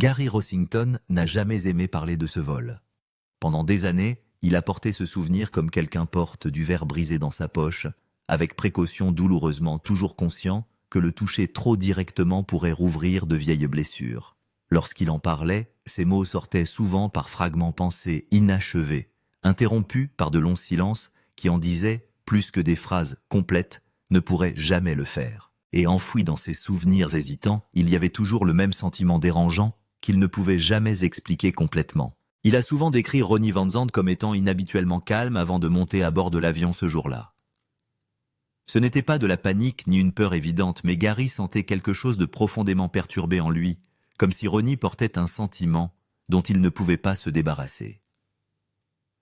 Gary Rossington n'a jamais aimé parler de ce vol. Pendant des années, il a porté ce souvenir comme quelqu'un porte du verre brisé dans sa poche, avec précaution douloureusement toujours conscient que le toucher trop directement pourrait rouvrir de vieilles blessures. Lorsqu'il en parlait, ses mots sortaient souvent par fragments pensés inachevés, interrompus par de longs silences qui en disaient, plus que des phrases complètes, ne pourraient jamais le faire. Et enfoui dans ses souvenirs hésitants, il y avait toujours le même sentiment dérangeant qu'il ne pouvait jamais expliquer complètement. Il a souvent décrit Ronnie Van Zant comme étant inhabituellement calme avant de monter à bord de l'avion ce jour-là. Ce n'était pas de la panique ni une peur évidente, mais Gary sentait quelque chose de profondément perturbé en lui, comme si Ronnie portait un sentiment dont il ne pouvait pas se débarrasser.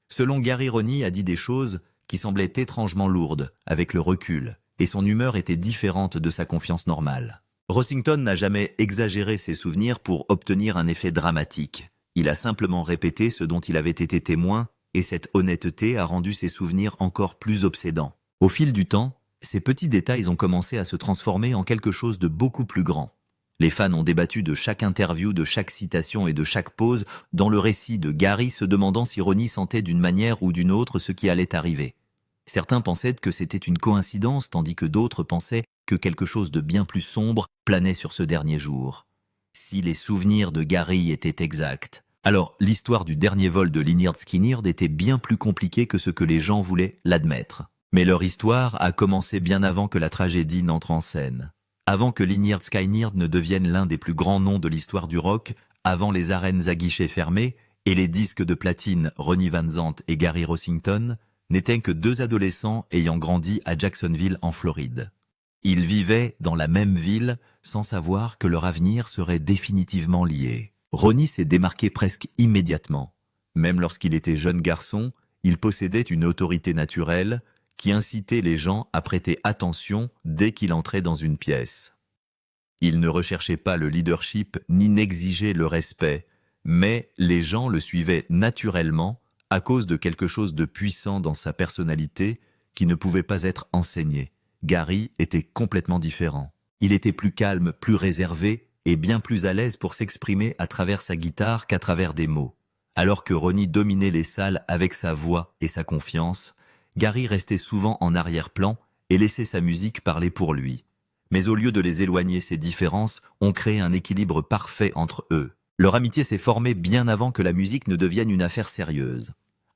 Selon Gary, Ronnie a dit des choses qui semblaient étrangement lourdes, avec le recul, et son humeur était différente de sa confiance normale. Rossington n'a jamais exagéré ses souvenirs pour obtenir un effet dramatique. Il a simplement répété ce dont il avait été témoin, et cette honnêteté a rendu ses souvenirs encore plus obsédants. Au fil du temps, ces petits détails ont commencé à se transformer en quelque chose de beaucoup plus grand. Les fans ont débattu de chaque interview, de chaque citation et de chaque pause dans le récit de Gary, se demandant si Ronnie sentait d'une manière ou d'une autre ce qui allait arriver. Certains pensaient que c'était une coïncidence, tandis que d'autres pensaient que quelque chose de bien plus sombre planait sur ce dernier jour. Si les souvenirs de Gary étaient exacts, alors l'histoire du dernier vol de Lynyrd Skynyrd était bien plus compliquée que ce que les gens voulaient l'admettre. Mais leur histoire a commencé bien avant que la tragédie n'entre en scène. Avant que Lynyrd Skynyrd ne devienne l'un des plus grands noms de l'histoire du rock, avant les arènes à guichets fermés et les disques de platine Ronnie Van Zant et Gary Rossington, n'étaient que deux adolescents ayant grandi à Jacksonville en Floride. Ils vivaient dans la même ville sans savoir que leur avenir serait définitivement lié. Ronnie s'est démarqué presque immédiatement. Même lorsqu'il était jeune garçon, il possédait une autorité naturelle qui incitait les gens à prêter attention dès qu'il entrait dans une pièce. Il ne recherchait pas le leadership ni n'exigeait le respect, mais les gens le suivaient naturellement à cause de quelque chose de puissant dans sa personnalité qui ne pouvait pas être enseigné. Gary était complètement différent. Il était plus calme, plus réservé et bien plus à l'aise pour s'exprimer à travers sa guitare qu'à travers des mots. Alors que Ronnie dominait les salles avec sa voix et sa confiance, Gary restait souvent en arrière-plan et laissait sa musique parler pour lui. Mais au lieu de les éloigner, ces différences ont créé un équilibre parfait entre eux. Leur amitié s'est formée bien avant que la musique ne devienne une affaire sérieuse.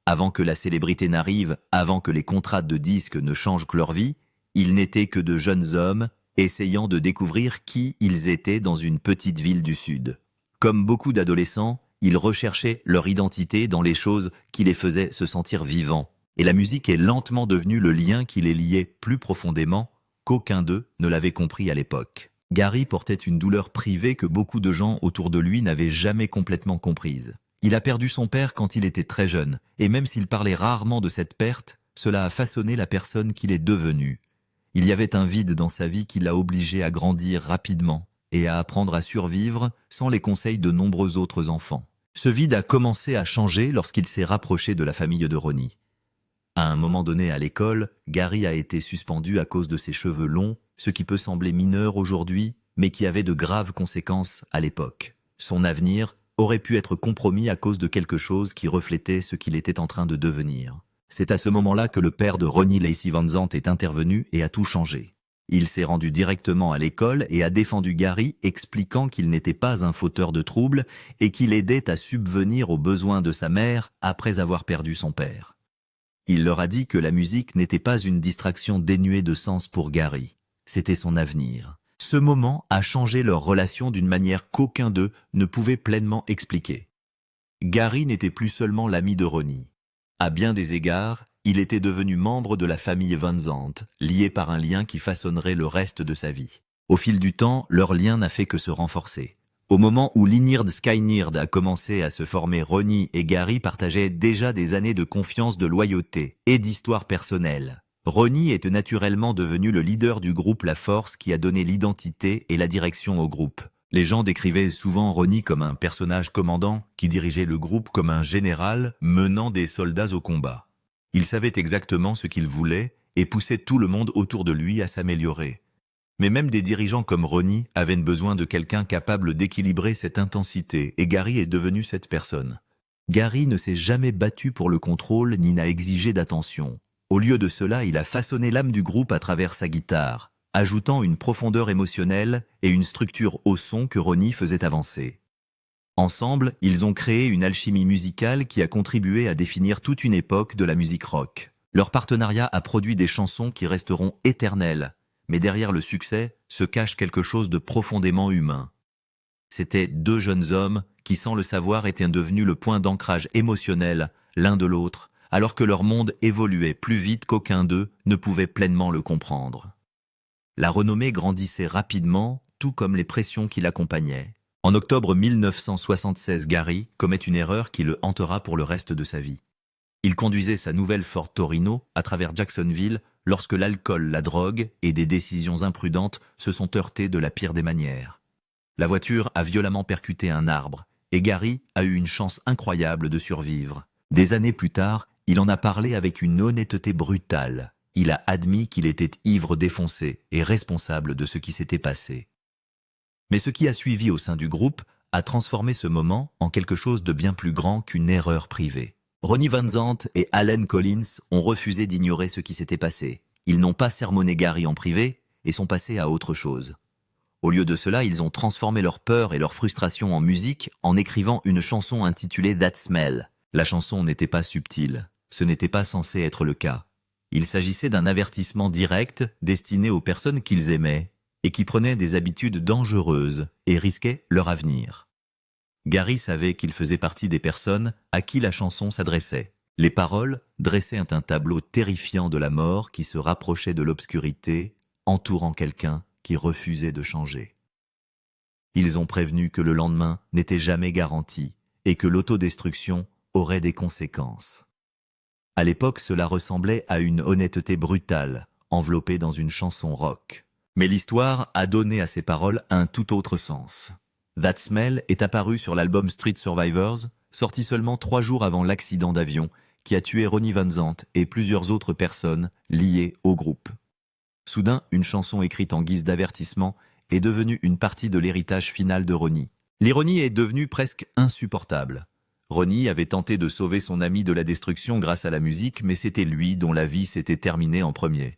Avant que la célébrité n'arrive, avant que les contrats de disques ne changent leur vie, ils n'étaient que de jeunes hommes essayant de découvrir qui ils étaient dans une petite ville du Sud. Comme beaucoup d'adolescents, ils recherchaient leur identité dans les choses qui les faisaient se sentir vivants. Et la musique est lentement devenue le lien qui les liait plus profondément qu'aucun d'eux ne l'avait compris à l'époque. Gary portait une douleur privée que beaucoup de gens autour de lui n'avaient jamais complètement comprise. Il a perdu son père quand il était très jeune, et même s'il parlait rarement de cette perte, cela a façonné la personne qu'il est devenu. Il y avait un vide dans sa vie qui l'a obligé à grandir rapidement et à apprendre à survivre sans les conseils de nombreux autres enfants. Ce vide a commencé à changer lorsqu'il s'est rapproché de la famille de Ronnie. À un moment donné à l'école, Gary a été suspendu à cause de ses cheveux longs, ce qui peut sembler mineur aujourd'hui, mais qui avait de graves conséquences à l'époque. Son avenir aurait pu être compromis à cause de quelque chose qui reflétait ce qu'il était en train de devenir. C'est à ce moment-là que le père de Ronnie Lacey Van Zant est intervenu et a tout changé. Il s'est rendu directement à l'école et a défendu Gary, expliquant qu'il n'était pas un fauteur de troubles et qu'il aidait à subvenir aux besoins de sa mère après avoir perdu son père. Il leur a dit que la musique n'était pas une distraction dénuée de sens pour Gary, c'était son avenir. Ce moment a changé leur relation d'une manière qu'aucun d'eux ne pouvait pleinement expliquer. Gary n'était plus seulement l'ami de Ronnie. À bien des égards, il était devenu membre de la famille Van Zant, lié par un lien qui façonnerait le reste de sa vie. Au fil du temps, leur lien n'a fait que se renforcer. Au moment où Lynyrd Skynyrd a commencé à se former, Ronnie et Gary partageaient déjà des années de confiance, de loyauté et d'histoire personnelle. Ronnie était naturellement devenu le leader du groupe La Force qui a donné l'identité et la direction au groupe. Les gens décrivaient souvent Ronnie comme un personnage commandant qui dirigeait le groupe comme un général menant des soldats au combat. Il savait exactement ce qu'il voulait et poussait tout le monde autour de lui à s'améliorer. Mais même des dirigeants comme Ronnie avaient besoin de quelqu'un capable d'équilibrer cette intensité, et Gary est devenu cette personne. Gary ne s'est jamais battu pour le contrôle ni n'a exigé d'attention. Au lieu de cela, il a façonné l'âme du groupe à travers sa guitare, ajoutant une profondeur émotionnelle et une structure au son que Ronnie faisait avancer. Ensemble, ils ont créé une alchimie musicale qui a contribué à définir toute une époque de la musique rock. Leur partenariat a produit des chansons qui resteront éternelles, mais derrière le succès se cache quelque chose de profondément humain. C'étaient deux jeunes hommes qui, sans le savoir, étaient devenus le point d'ancrage émotionnel l'un de l'autre, alors que leur monde évoluait plus vite qu'aucun d'eux ne pouvait pleinement le comprendre. La renommée grandissait rapidement, tout comme les pressions qui l'accompagnaient. En octobre 1976, Gary commet une erreur qui le hantera pour le reste de sa vie. Il conduisait sa nouvelle Ford Torino à travers Jacksonville lorsque l'alcool, la drogue et des décisions imprudentes se sont heurtés de la pire des manières. La voiture a violemment percuté un arbre et Gary a eu une chance incroyable de survivre. Des années plus tard, il en a parlé avec une honnêteté brutale. Il a admis qu'il était ivre défoncé et responsable de ce qui s'était passé. Mais ce qui a suivi au sein du groupe a transformé ce moment en quelque chose de bien plus grand qu'une erreur privée. Ronnie Van Zant et Allen Collins ont refusé d'ignorer ce qui s'était passé. Ils n'ont pas sermonné Gary en privé et sont passés à autre chose. Au lieu de cela, ils ont transformé leur peur et leur frustration en musique en écrivant une chanson intitulée That Smell. La chanson n'était pas subtile. Ce n'était pas censé être le cas. Il s'agissait d'un avertissement direct destiné aux personnes qu'ils aimaient et qui prenaient des habitudes dangereuses et risquaient leur avenir. Gary savait qu'il faisait partie des personnes à qui la chanson s'adressait. Les paroles dressaient un tableau terrifiant de la mort qui se rapprochait de l'obscurité, entourant quelqu'un qui refusait de changer. Ils ont prévenu que le lendemain n'était jamais garanti et que l'autodestruction aurait des conséquences. À l'époque, cela ressemblait à une honnêteté brutale, enveloppée dans une chanson rock. Mais l'histoire a donné à ces paroles un tout autre sens. That Smell est apparu sur l'album Street Survivors, sorti seulement 3 jours avant l'accident d'avion qui a tué Ronnie Van Zant et plusieurs autres personnes liées au groupe. Soudain, une chanson écrite en guise d'avertissement est devenue une partie de l'héritage final de Ronnie. L'ironie est devenue presque insupportable. Ronnie avait tenté de sauver son ami de la destruction grâce à la musique, mais c'était lui dont la vie s'était terminée en premier.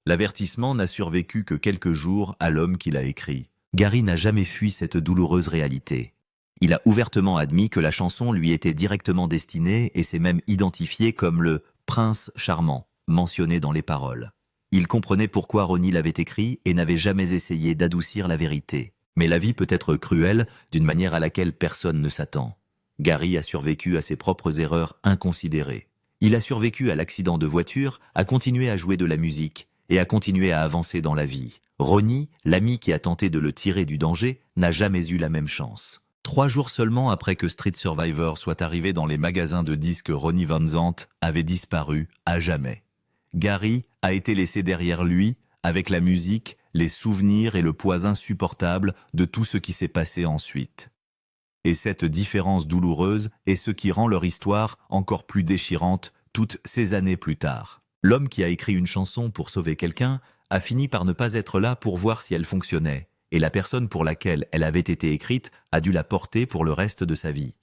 L'avertissement n'a survécu que quelques jours à l'homme qui l'a écrit. Gary n'a jamais fui cette douloureuse réalité. Il a ouvertement admis que la chanson lui était directement destinée et s'est même identifié comme le « prince charmant » mentionné dans les paroles. Il comprenait pourquoi Ronnie l'avait écrit et n'avait jamais essayé d'adoucir la vérité. Mais la vie peut être cruelle d'une manière à laquelle personne ne s'attend. Gary a survécu à ses propres erreurs inconsidérées. Il a survécu à l'accident de voiture, a continué à jouer de la musique et a continué à avancer dans la vie. Ronnie, l'ami qui a tenté de le tirer du danger, n'a jamais eu la même chance. 3 jours seulement après que Street Survivor soit arrivé dans les magasins de disques, Ronnie Van Zant avait disparu à jamais. Gary a été laissé derrière lui, avec la musique, les souvenirs et le poids insupportable de tout ce qui s'est passé ensuite. Et cette différence douloureuse est ce qui rend leur histoire encore plus déchirante toutes ces années plus tard. L'homme qui a écrit une chanson pour sauver quelqu'un a fini par ne pas être là pour voir si elle fonctionnait, et la personne pour laquelle elle avait été écrite a dû la porter pour le reste de sa vie.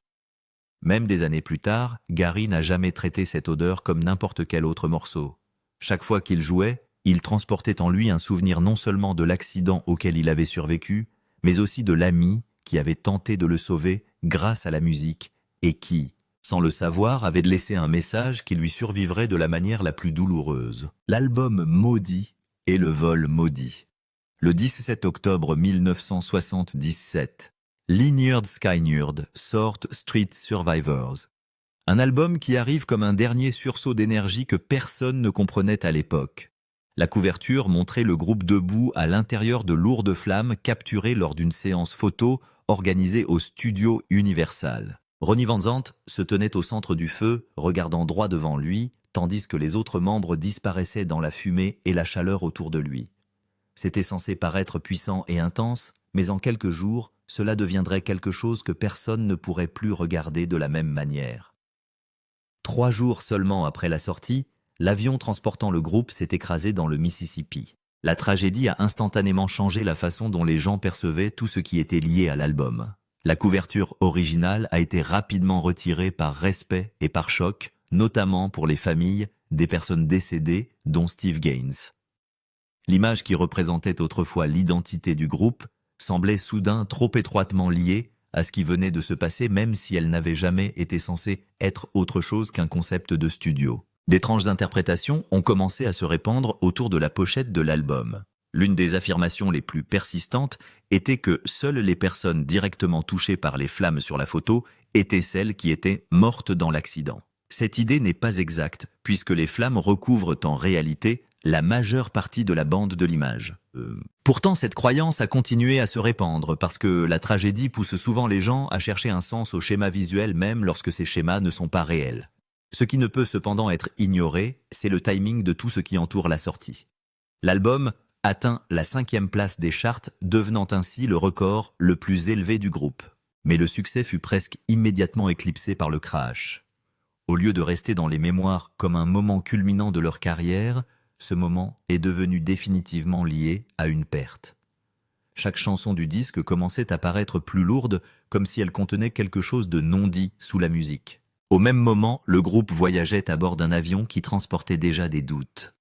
Même des années plus tard, Gary n'a jamais traité cette odeur comme n'importe quel autre morceau. Chaque fois qu'il jouait, il transportait en lui un souvenir non seulement de l'accident auquel il avait survécu, mais aussi de l'ami qui avait tenté de le sauver grâce à la musique et qui, sans le savoir, avait laissé un message qui lui survivrait de la manière la plus douloureuse. L'album Maudit et le vol maudit. Le 17 octobre 1977, Lynyrd Skynyrd sort Street Survivors. Un album qui arrive comme un dernier sursaut d'énergie que personne ne comprenait à l'époque. La couverture montrait le groupe debout à l'intérieur de lourdes flammes capturées lors d'une séance photo organisée au studio Universal. Ronnie Van Zant se tenait au centre du feu, regardant droit devant lui, tandis que les autres membres disparaissaient dans la fumée et la chaleur autour de lui. C'était censé paraître puissant et intense, mais en quelques jours, cela deviendrait quelque chose que personne ne pourrait plus regarder de la même manière. 3 jours seulement après la sortie, l'avion transportant le groupe s'est écrasé dans le Mississippi. La tragédie a instantanément changé la façon dont les gens percevaient tout ce qui était lié à l'album. La couverture originale a été rapidement retirée par respect et par choc, notamment pour les familles des personnes décédées, dont Steve Gaines. L'image qui représentait autrefois l'identité du groupe semblait soudain trop étroitement liée à ce qui venait de se passer, même si elle n'avait jamais été censée être autre chose qu'un concept de studio. D'étranges interprétations ont commencé à se répandre autour de la pochette de l'album. L'une des affirmations les plus persistantes était que seules les personnes directement touchées par les flammes sur la photo étaient celles qui étaient mortes dans l'accident. Cette idée n'est pas exacte, puisque les flammes recouvrent en réalité la majeure partie de la bande de l'image. Pourtant, cette croyance a continué à se répandre, parce que la tragédie pousse souvent les gens à chercher un sens aux schémas visuels, même lorsque ces schémas ne sont pas réels. Ce qui ne peut cependant être ignoré, c'est le timing de tout ce qui entoure la sortie. L'album atteint la 5e place des charts, devenant ainsi le record le plus élevé du groupe. Mais le succès fut presque immédiatement éclipsé par le crash. Au lieu de rester dans les mémoires comme un moment culminant de leur carrière, ce moment est devenu définitivement lié à une perte. Chaque chanson du disque commençait à paraître plus lourde, comme si elle contenait quelque chose de non dit sous la musique. Au même moment, le groupe voyageait à bord d'un avion qui transportait déjà des doutes.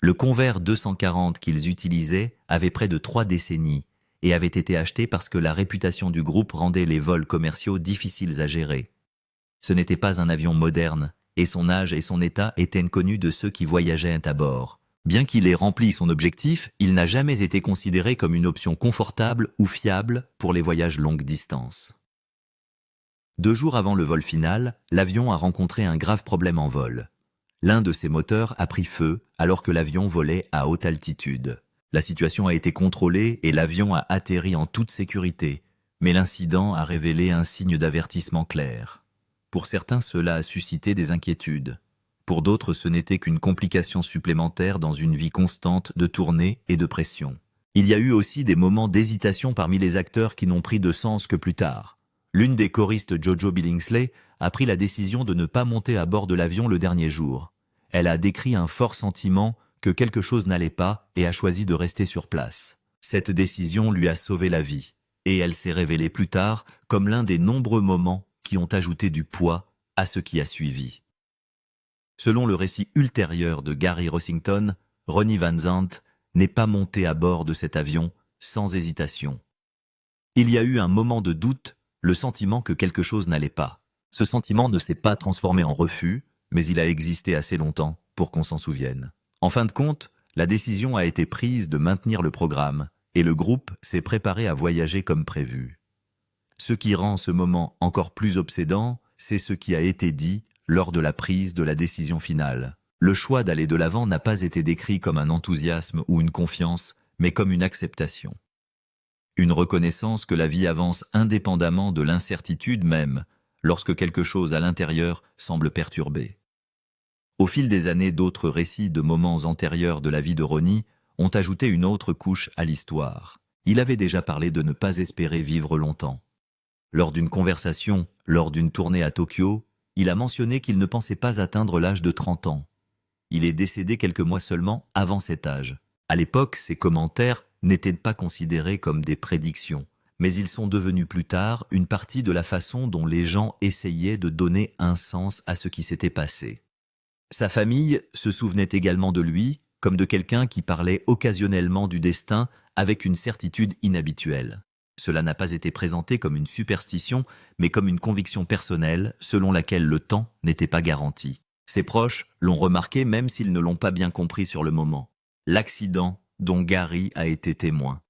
Le Convair 240 qu'ils utilisaient avait près de 3 décennies et avait été acheté parce que la réputation du groupe rendait les vols commerciaux difficiles à gérer. Ce n'était pas un avion moderne, et son âge et son état étaient inconnus de ceux qui voyageaient à bord. Bien qu'il ait rempli son objectif, il n'a jamais été considéré comme une option confortable ou fiable pour les voyages longue distance. 2 jours avant le vol final, l'avion a rencontré un grave problème en vol. L'un de ses moteurs a pris feu alors que l'avion volait à haute altitude. La situation a été contrôlée et l'avion a atterri en toute sécurité, mais l'incident a révélé un signe d'avertissement clair. Pour certains, cela a suscité des inquiétudes. Pour d'autres, ce n'était qu'une complication supplémentaire dans une vie constante de tournée et de pression. Il y a eu aussi des moments d'hésitation parmi les acteurs qui n'ont pris de sens que plus tard. L'une des choristes, Jojo Billingsley, a pris la décision de ne pas monter à bord de l'avion le dernier jour. Elle a décrit un fort sentiment que quelque chose n'allait pas et a choisi de rester sur place. Cette décision lui a sauvé la vie, et elle s'est révélée plus tard comme l'un des nombreux moments qui ont ajouté du poids à ce qui a suivi. Selon le récit ultérieur de Gary Rossington, Ronnie Van Zant n'est pas monté à bord de cet avion sans hésitation. Il y a eu un moment de doute, le sentiment que quelque chose n'allait pas. Ce sentiment ne s'est pas transformé en refus, mais il a existé assez longtemps pour qu'on s'en souvienne. En fin de compte, la décision a été prise de maintenir le programme, et le groupe s'est préparé à voyager comme prévu. Ce qui rend ce moment encore plus obsédant, c'est ce qui a été dit lors de la prise de la décision finale. Le choix d'aller de l'avant n'a pas été décrit comme un enthousiasme ou une confiance, mais comme une acceptation. Une reconnaissance que la vie avance indépendamment de l'incertitude même, lorsque quelque chose à l'intérieur semble perturbé. Au fil des années, d'autres récits de moments antérieurs de la vie de Ronnie ont ajouté une autre couche à l'histoire. Il avait déjà parlé de ne pas espérer vivre longtemps. Lors d'une conversation, lors d'une tournée à Tokyo, il a mentionné qu'il ne pensait pas atteindre l'âge de 30 ans. Il est décédé quelques mois seulement avant cet âge. À l'époque, ses commentaires n'étaient pas considérés comme des prédictions, mais ils sont devenus plus tard une partie de la façon dont les gens essayaient de donner un sens à ce qui s'était passé. Sa famille se souvenait également de lui comme de quelqu'un qui parlait occasionnellement du destin avec une certitude inhabituelle. Cela n'a pas été présenté comme une superstition, mais comme une conviction personnelle selon laquelle le temps n'était pas garanti. Ses proches l'ont remarqué même s'ils ne l'ont pas bien compris sur le moment. L'accident dont Gary a été témoin.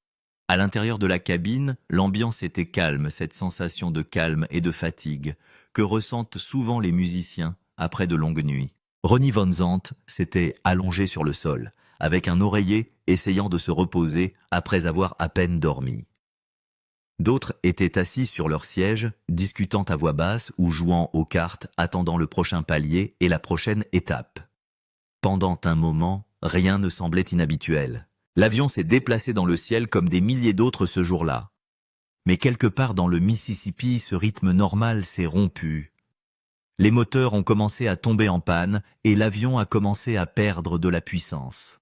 À l'intérieur de la cabine, l'ambiance était calme, cette sensation de calme et de fatigue que ressentent souvent les musiciens après de longues nuits. Ronnie Van Zant s'était allongé sur le sol, avec un oreiller essayant de se reposer après avoir à peine dormi. D'autres étaient assis sur leur siège, discutant à voix basse ou jouant aux cartes, attendant le prochain palier et la prochaine étape. Pendant un moment, rien ne semblait inhabituel. L'avion s'est déplacé dans le ciel comme des milliers d'autres ce jour-là. Mais quelque part dans le Mississippi, ce rythme normal s'est rompu. Les moteurs ont commencé à tomber en panne et l'avion a commencé à perdre de la puissance.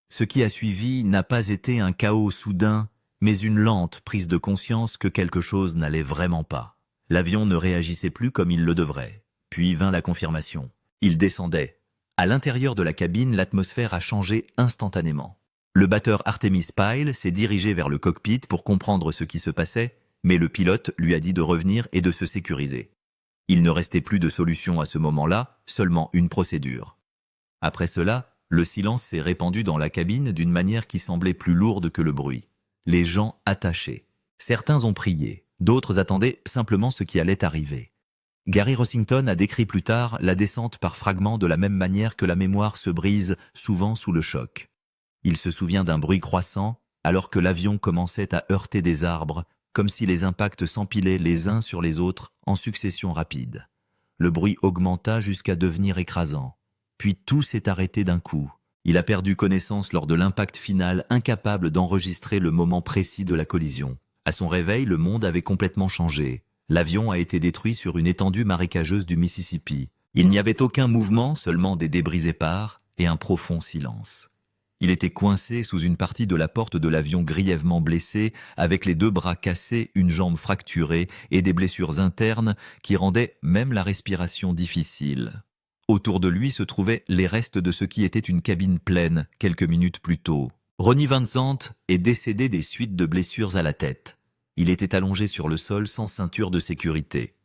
Ce qui a suivi n'a pas été un chaos soudain, mais une lente prise de conscience que quelque chose n'allait vraiment pas. L'avion ne réagissait plus comme il le devrait. Puis vint la confirmation. Il descendait. À l'intérieur de la cabine, l'atmosphère a changé instantanément. Le batteur Artemis Pyle s'est dirigé vers le cockpit pour comprendre ce qui se passait, mais le pilote lui a dit de revenir et de se sécuriser. Il ne restait plus de solution à ce moment-là, seulement une procédure. Après cela, le silence s'est répandu dans la cabine d'une manière qui semblait plus lourde que le bruit. Les gens attachés. Certains ont prié, d'autres attendaient simplement ce qui allait arriver. Gary Rossington a décrit plus tard la descente par fragments de la même manière que la mémoire se brise souvent sous le choc. Il se souvient d'un bruit croissant alors que l'avion commençait à heurter des arbres, comme si les impacts s'empilaient les uns sur les autres en succession rapide. Le bruit augmenta jusqu'à devenir écrasant. Puis tout s'est arrêté d'un coup. Il a perdu connaissance lors de l'impact final, incapable d'enregistrer le moment précis de la collision. À son réveil, le monde avait complètement changé. L'avion a été détruit sur une étendue marécageuse du Mississippi. Il n'y avait aucun mouvement, seulement des débris épars et un profond silence. Il était coincé sous une partie de la porte de l'avion grièvement blessé, avec les 2 bras cassés, une jambe fracturée et des blessures internes qui rendaient même la respiration difficile. Autour de lui se trouvaient les restes de ce qui était une cabine pleine quelques minutes plus tôt. Ronnie Van Zant est décédé des suites de blessures à la tête. Il était allongé sur le sol sans ceinture de sécurité.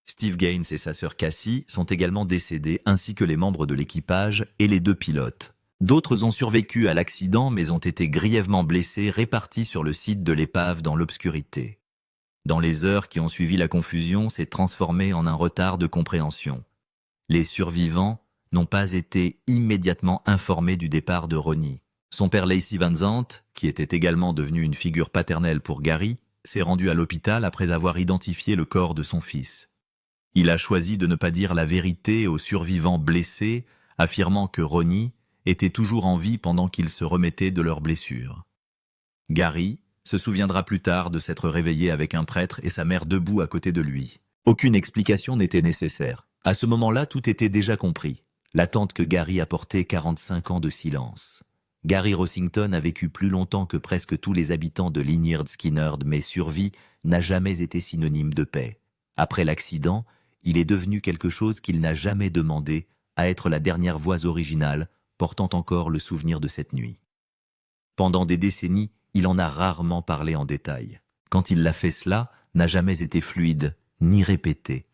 Steve Gaines et sa sœur Cassie sont également décédés, ainsi que les membres de l'équipage et les 2 pilotes. D'autres ont survécu à l'accident mais ont été grièvement blessés, répartis sur le site de l'épave dans l'obscurité. Dans les heures qui ont suivi, la confusion s'est transformée en un retard de compréhension. Les survivants n'ont pas été immédiatement informés du départ de Ronnie. Son père Lacey Van Zant, qui était également devenu une figure paternelle pour Gary, s'est rendu à l'hôpital après avoir identifié le corps de son fils. Il a choisi de ne pas dire la vérité aux survivants blessés, affirmant que Ronnie était toujours en vie pendant qu'ils se remettaient de leurs blessures. Gary se souviendra plus tard de s'être réveillé avec un prêtre et sa mère debout à côté de lui. Aucune explication n'était nécessaire. À ce moment-là, tout était déjà compris. L'attente que Gary apportait 45 ans de silence. Gary Rossington a vécu plus longtemps que presque tous les habitants de Lynyrd Skynyrd, mais survie n'a jamais été synonyme de paix. Après l'accident, il est devenu quelque chose qu'il n'a jamais demandé, à être la dernière voix originale, portant encore le souvenir de cette nuit. Pendant des décennies, il en a rarement parlé en détail. Quand il l'a fait, cela n'a jamais été fluide, ni répété.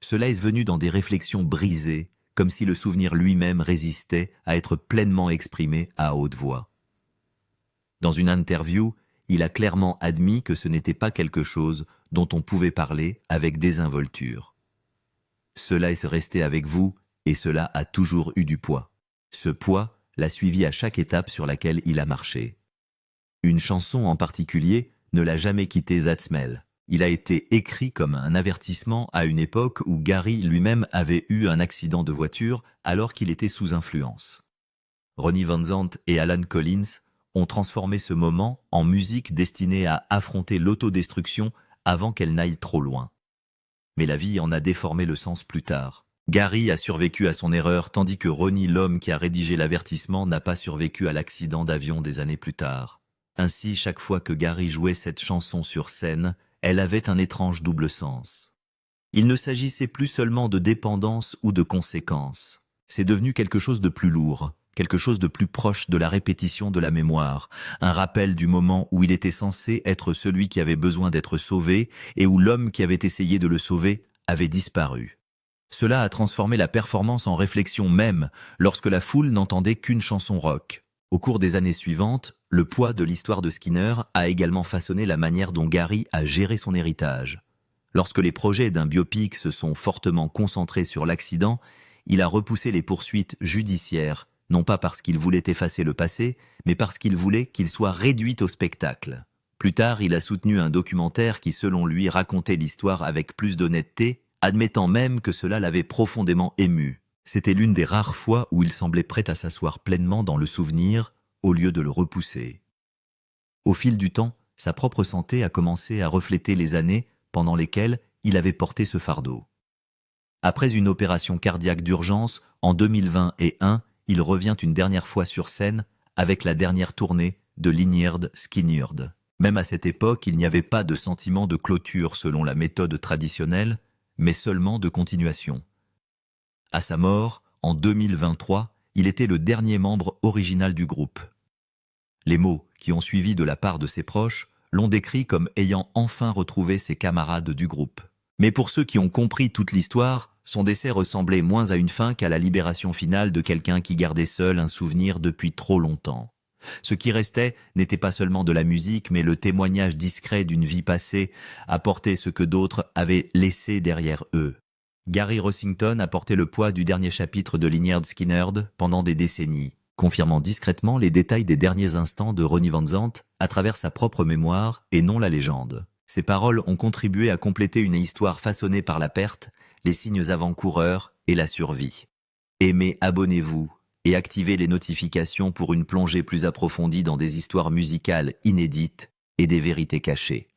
Cela est venu dans des réflexions brisées, comme si le souvenir lui-même résistait à être pleinement exprimé à haute voix. Dans une interview, il a clairement admis que ce n'était pas quelque chose dont on pouvait parler avec désinvolture. Cela est resté avec vous et cela a toujours eu du poids. Ce poids l'a suivi à chaque étape sur laquelle il a marché. Une chanson en particulier ne l'a jamais quitté, That Smell. Il a été écrit comme un avertissement à une époque où Gary lui-même avait eu un accident de voiture alors qu'il était sous influence. Ronnie Van Zant et Alan Collins ont transformé ce moment en musique destinée à affronter l'autodestruction avant qu'elle n'aille trop loin. Mais la vie en a déformé le sens plus tard. Gary a survécu à son erreur, tandis que Ronnie, l'homme qui a rédigé l'avertissement, n'a pas survécu à l'accident d'avion des années plus tard. Ainsi, chaque fois que Gary jouait cette chanson sur scène, elle avait un étrange double sens. Il ne s'agissait plus seulement de dépendance ou de conséquence. C'est devenu quelque chose de plus lourd, quelque chose de plus proche de la répétition de la mémoire, un rappel du moment où il était censé être celui qui avait besoin d'être sauvé et où l'homme qui avait essayé de le sauver avait disparu. Cela a transformé la performance en réflexion même lorsque la foule n'entendait qu'une chanson rock. Au cours des années suivantes, le poids de l'histoire de Skinner a également façonné la manière dont Gary a géré son héritage. Lorsque les projets d'un biopic se sont fortement concentrés sur l'accident, il a repoussé les poursuites judiciaires, non pas parce qu'il voulait effacer le passé, mais parce qu'il voulait qu'il soit réduit au spectacle. Plus tard, il a soutenu un documentaire qui, selon lui, racontait l'histoire avec plus d'honnêteté, admettant même que cela l'avait profondément ému. C'était l'une des rares fois où il semblait prêt à s'asseoir pleinement dans le souvenir, au lieu de le repousser. Au fil du temps, sa propre santé a commencé à refléter les années pendant lesquelles il avait porté ce fardeau. Après une opération cardiaque d'urgence, en 2021, il revient une dernière fois sur scène avec la dernière tournée de Lynyrd Skynyrd. Même à cette époque, il n'y avait pas de sentiment de clôture selon la méthode traditionnelle, mais seulement de continuation. À sa mort, en 2023, il était le dernier membre original du groupe. Les mots qui ont suivi de la part de ses proches l'ont décrit comme ayant enfin retrouvé ses camarades du groupe. Mais pour ceux qui ont compris toute l'histoire, son décès ressemblait moins à une fin qu'à la libération finale de quelqu'un qui gardait seul un souvenir depuis trop longtemps. Ce qui restait n'était pas seulement de la musique, mais le témoignage discret d'une vie passée, apportait ce que d'autres avaient laissé derrière eux. Gary Rossington a porté le poids du dernier chapitre de Lynyrd Skynyrd pendant des décennies, confirmant discrètement les détails des derniers instants de Ronnie Van Zant à travers sa propre mémoire et non la légende. Ces paroles ont contribué à compléter une histoire façonnée par la perte, les signes avant-coureurs et la survie. Aimez, abonnez-vous et activez les notifications pour une plongée plus approfondie dans des histoires musicales inédites et des vérités cachées.